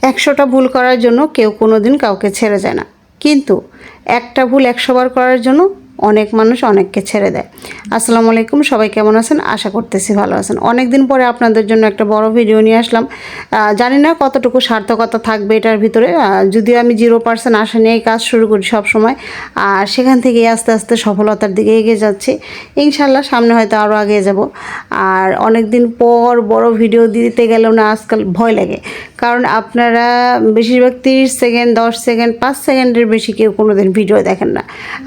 100টা ভুল করার জন্য কেউ কোনোদিন কাউকে ছেড়ে যায় না, কিন্তু একটা ভুল 100 বার করার জন্য অনেক মানুষ অনেককে ছেড়ে দেয়। আসসালামু আলাইকুম, সবাই কেমন আছেন? আশা করতেছি ভালো আছেন। অনেক দিন পরে আপনাদের জন্য একটা বড় ভিডিও নিয়ে আসলাম। জানি না কতটুকু সার্থকতা থাকবে এটার ভিতরে, যদিও আমি 0% আশা নিয়েই কাজ শুরু করি সব সময়, আর সেখান থেকে আস্তে আস্তে সফলতার দিকে এগিয়ে যাচ্ছি। ইনশাল্লাহ সামনে হয়তো আরও এগিয়ে যাব। আর অনেক দিন পর বড় ভিডিও দিতে গেলেও না আজকাল ভয় লাগে, কারণ আপনারা বেশিরভাগ 30 সেকেন্ড, 10 সেকেন্ড, 5 সেকেন্ডের বেশি কেউ কোনো দিন ভিডিও দেখেন না।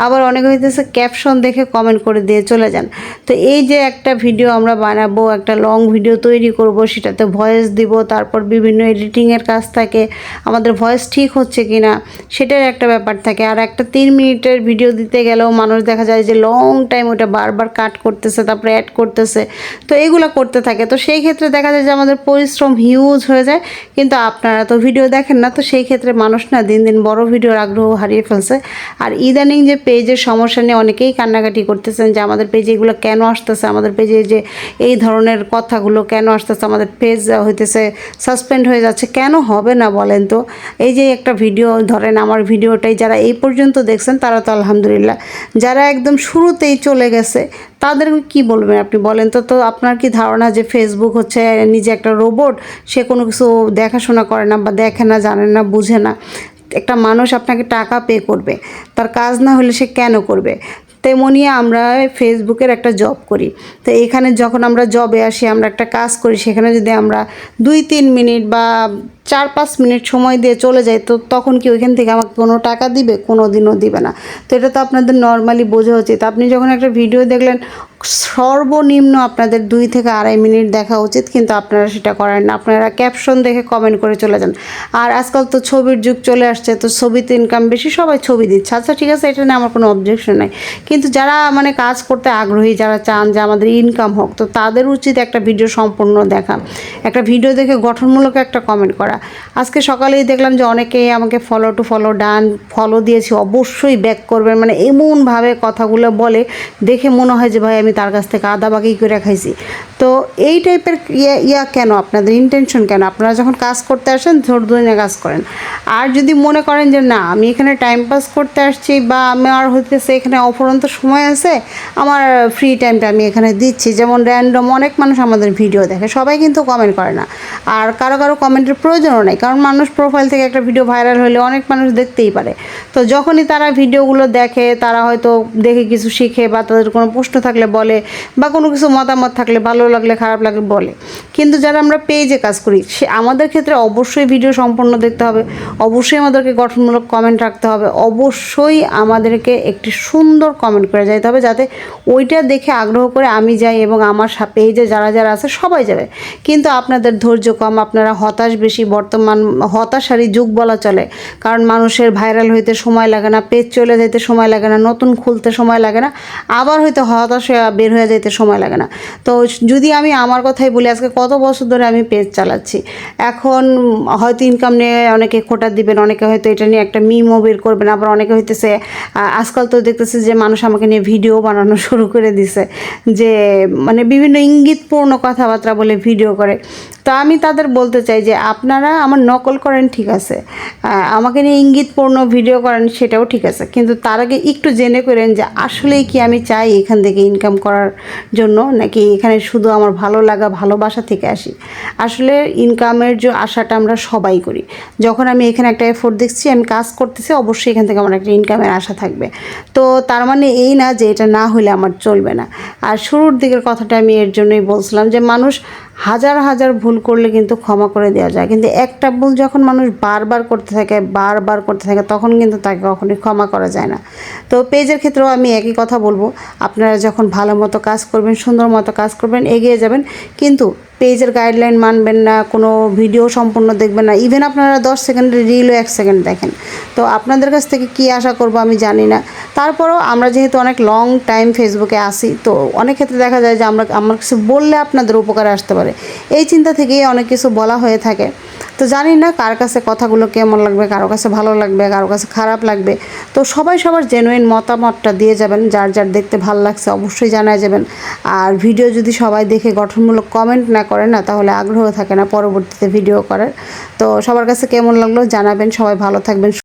আবার অনেক হইতেছে ক্যাপশন দেখে কমেন্ট করে দিয়ে চলে যান। তো এই যে একটা ভিডিও আমরা বানাবো, একটা লং ভিডিও তৈরি করব, সেটাতে ভয়েস দিব, তারপর বিভিন্ন এডিটিংয়ের কাজ থাকে, আমাদের ভয়েস ঠিক হচ্ছে কি না সেটার একটা ব্যাপার থাকে। আর একটা 3 মিনিটের ভিডিও দিতে গেলেও মানুষ দেখা যায় যে লং টাইম ওটা বারবার কাট করতেছে, তারপরে অ্যাড করতেছে, তো এগুলো করতে থাকে। তো সেই ক্ষেত্রে দেখা যায় যে আমাদের পরিশ্রম হিউজ হয়ে যায়, কিন্তু আপনারা তো ভিডিও দেখেন না। তো সেই ক্ষেত্রে মানুষ না দিন দিন বড় ভিডিওর আগ্রহ হারিয়ে ফেলছে। আর ইদানিং যে পেজের সমস্যা নিয়ে অনেকেই কান্নাকাটি করতেছেন যে আমাদের পেজে এগুলো কেন আসতেছে, আমাদের পেজে যে এই ধরনের কথাগুলো কেন আসতেছে, আমাদের পেজ হইতেছে সাসপেন্ড হয়ে যাচ্ছে। কেন হবে না বলেন তো? এই যে একটা ভিডিও ধরেন, আমার ভিডিওটাই যারা এই পর্যন্ত দেখছেন তারা তো আলহামদুলিল্লাহ, যারা একদম শুরুতেই চলে গেছে তাদের কি বলবেন আপনি বলেন তো? তো আপনার কি ধারণা যে ফেসবুক হচ্ছে নিজে একটা রোবট, সে কোনো কিছু দেখাশোনা করে না বা দেখে না, জানে না, বুঝে না? একটা মানুষ আপনাকে টাকা পে করবে, তার কাজ না হলে সে কেন করবে? তেমনি আমরা ফেসবুকের একটা জব করি, তো এখানে যখন আমরা জবে আসি, আমরা একটা কাজ করি, সেখানে যদি আমরা 2-3 মিনিট বা 4-5 মিনিট সময় দিয়ে চলে যাই, তো তখন কি ওইখান থেকে আমাকে কোনো টাকা দিবে? কোনো দিনও দিবে না। তো এটা তো আপনাদের নর্মালি বোঝা উচিত। আপনি যখন একটা ভিডিও দেখলেন, সর্বনিম্ন আপনাদের 2 থেকে 2.5 মিনিট দেখা উচিত, কিন্তু আপনারা সেটা করেন না। আপনারা ক্যাপশন দেখে কমেন্ট করে চলে যান। আর আজকাল তো ছবির যুগ চলে আসছে, তো ছবিতে ইনকাম বেশি, সবাই ছবি দিচ্ছে। আচ্ছা ঠিক আছে, এটা নিয়ে আমার কোনো অবজেকশন নাই, কিন্তু যারা মানে কাজ করতে আগ্রহী, যারা চান যে আমাদের ইনকাম হোক, তো তাদের উচিত একটা ভিডিও সম্পূর্ণ দেখা, একটা ভিডিও দেখে গঠনমূলক একটা কমেন্ট করা। আজকে সকালেই দেখলাম যে অনেকেই আমাকে ফলো ডান, ফলো দিয়েছি, অবশ্যই ব্যাক করবেন, মানে এমনভাবে কথাগুলো বলে দেখে মনে হয় যে ভাই আমি তার কাছ থেকে আদা বাকি করে খাইছি। তো এই টাইপের কেন? আপনাদের ইন্টেনশন কেন? আপনারা যখন কাজ করতে আসেন ধৈর্য নিয়ে কাজ করেন। আর যদি মনে করেন যে না, আমি এখানে টাইম পাস করতে আসছি, বা আমার হইতেছে এখানে অফুরন্ত সময় আছে, আমার ফ্রি টাইমটা আমি এখানে দিচ্ছি, যেমন র্যান্ডম অনেক মানুষ আমাদের ভিডিও দেখে, সবাই কিন্তু কমেন্ট করে না, আর কারো কারো কমেন্টের প্রয়োজনও নেই, কারণ মানুষ প্রোফাইল থেকে একটা ভিডিও ভাইরাল হলে অনেক মানুষ দেখতেই পারে। তো যখনই তারা ভিডিওগুলো দেখে, তারা হয়তো দেখে কিছু শিখে, বা তাদের কোনো প্রশ্ন থাকলে বলে, বা কোনো কিছু মতামত থাকলে, ভালো লাগলে খারাপ লাগলে বলে। কিন্তু যারা আমরা পেজে কাজ করি, সে আমাদের ক্ষেত্রে অবশ্যই ভিডিও সম্পূর্ণ দেখতে হবে, অবশ্যই আমাদেরকে গঠনমূলক কমেন্ট রাখতে হবে, অবশ্যই আমাদেরকে একটি সুন্দর কমেন্ট করে যাইতে হবে, যাতে ওইটা দেখে আগ্রহ করে আমি যাই এবং আমার পেজে যারা যারা আছে সবাই যাবে। কিন্তু আপনাদের ধৈর্য কম, আপনারা হতাশ বেশি। বর্তমান হতাশারই যুগ বলা চলে, কারণ মানুষের ভাইরাল হইতে সময় লাগে না, পেজ চলে যেতে সময় লাগে না, নতুন খুলতে সময় লাগে না, আবার হয়তো হতাশা বের হয়ে যেতে সময় লাগে না। তো যদি আমি আমার কথাই বলি, আজকে কত বছর ধরে আমি পেজ চালাচ্ছি, এখন হয়তো ইনকাম নিয়ে অনেকে খোটা দিবেন, অনেকে হয়তো এটা নিয়ে একটা মিমও বের করবেন, আবার অনেকে হইতেছে আজকাল তো দেখতেছে যে মানুষ আমাকে নিয়ে ভিডিও বানানো শুরু করে দিছে, যে মানে বিভিন্ন ইঙ্গিতপূর্ণ কথাবার্তা বলে ভিডিও করে। তো আমি তাদের বলতে চাই যে আপনারা আমার নকল করেন ঠিক আছে, আমাকে নিয়ে ইঙ্গিতপূর্ণ ভিডিও করেন সেটাও ঠিক আছে, কিন্তু তার আগে একটু জেনে করেন যে আসলেই কি আমি চাই এখান থেকে ইনকাম করার জন্য, নাকি এখানে শুধু আমার ভালো লাগা ভালোবাসা থেকে আসি। আসলে ইনকামের যে আশাটা আমরা সবাই করি, যখন আমি এখানে একটা এফোর্ট দেখছি, আমি কাজ করতেছি, অবশ্যই এখান থেকে আমার একটা ইনকামের আশা থাকবে। তো তার মানে এই না যে এটা না হলে আমার চলবে না। আর শুরুর দিকের কথাটা আমি এর জন্যই বলছিলাম যে মানুষ হাজার হাজার ভুল করলে কিন্তু ক্ষমা করে দেওয়া যায়, কিন্তু একটা ভুল যখন মানুষ বারবার করতে থাকে তখন কিন্তু তাকে কখনোই ক্ষমা করা যায় না। তো পেজের ক্ষেত্রেও আমি একই কথা বলবো, আপনারা যখন ভালো মতো কাজ করবেন, সুন্দর মতো কাজ করবেন, এগিয়ে যাবেন, কিন্তু পেজের গাইডলাইন মানবেন না, কোনো ভিডিও সম্পূর্ণ দেখবেন না। ইভেন আপনারা 10 সেকেন্ডের রিলও 1 সেকেন্ড দেখেন, তো আপনাদের কাছ থেকে কী আশা করবো আমি জানি না। তারপরেও আমরা যেহেতু অনেক লং টাইম ফেসবুকে আসি, তো অনেক ক্ষেত্রে দেখা যায় যে আমার কিছু বললে আপনাদের উপকারে আসতে পারে, এই চিন্তা থেকেই অনেক কিছু বলা হয়ে থাকে। তো জানি না কার কাছে কথাগুলো কেমন লাগবে, কারো কাছে ভালো লাগবে, কারো কাছে খারাপ লাগবে। তো সবাই সবার জেনুইন মতামতটা দিয়ে যাবেন, যার যার দেখতে ভালো লাগছে অবশ্যই জানায় যাবেন। আর ভিডিও যদি সবাই দেখে গঠনমূলক কমেন্ট না করে না তাহলে আগ্রহ থাকে না পরবর্তীতে ভিডিও করার। তো সবার কাছে কেমন লাগলো জানাবেন। সবাই ভালো থাকবেন।